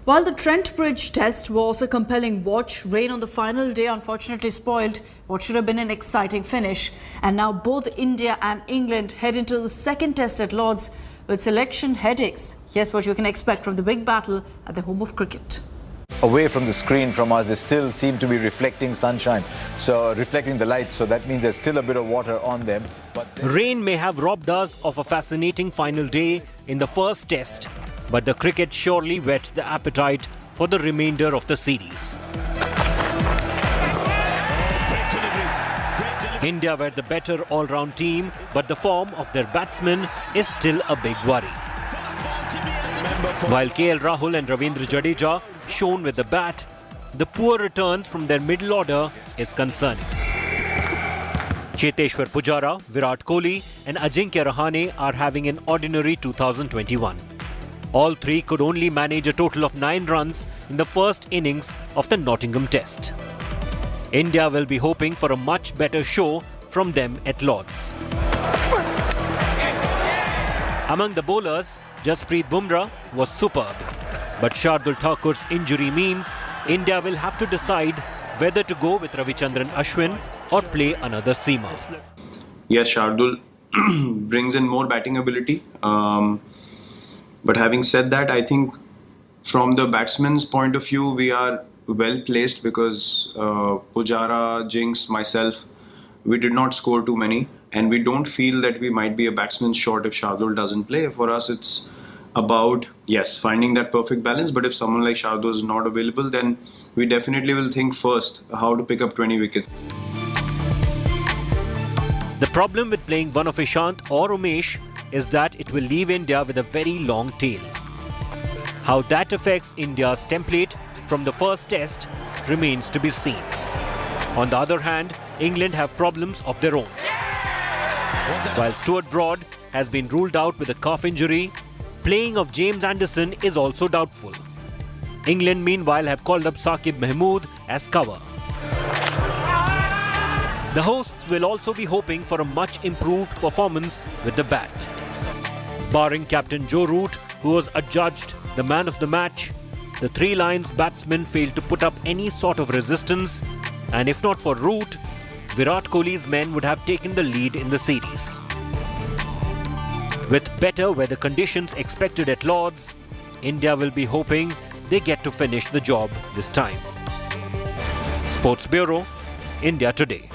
While the Trent Bridge test was a compelling watch, rain on the final day unfortunately spoiled what should have been an exciting finish. And now both India and England head into the second test at Lord's with selection headaches. Here's what you can expect from the big battle at the home of cricket. Away from the screen from us, they still seem to be reflecting sunshine, so reflecting the light, so that means there's still a bit of water on them. Rain may have robbed us of a fascinating final day in the first test, but the cricket surely whets the appetite for the remainder of the series. India were the better all-round team, but the form of their batsmen is still a big worry. While KL Rahul and Ravindra Jadeja shone with the bat, the poor returns from their middle order is concerning. Cheteshwar Pujara, Virat Kohli and Ajinkya Rahane are having an ordinary 2021. All three could only manage a total of 9 runs in the first innings of the Nottingham Test. India will be hoping for a much better show from them at Lord's. Among the bowlers, Jasprit Bumrah was superb. But Shardul Thakur's injury means India will have to decide whether to go with Ravichandran Ashwin or play another seamer. Yes, Shardul brings in more batting ability. But having said that, I think from the batsman's point of view, we are well placed because Pujara, Jinx, myself, we did not score too many. And we don't feel that we might be a batsman short if Shardul doesn't play. For us, it's about, yes, finding that perfect balance. But if someone like Shardul is not available, then we definitely will think first how to pick up 20 wickets. The problem with playing one of Ishant or Umesh is that it will leave India with a very long tail. How that affects India's template from the first test remains to be seen. On the other hand, England have problems of their own. While Stuart Broad has been ruled out with a calf injury, playing of James Anderson is also doubtful. England meanwhile have called up Saqib Mahmood as cover. The hosts will also be hoping for a much improved performance with the bat. Barring captain Joe Root, who was adjudged the man of the match, the Three Lions batsmen failed to put up any sort of resistance, and if not for Root, Virat Kohli's men would have taken the lead in the series. With better weather conditions expected at Lord's, India will be hoping they get to finish the job this time. Sports Bureau, India Today.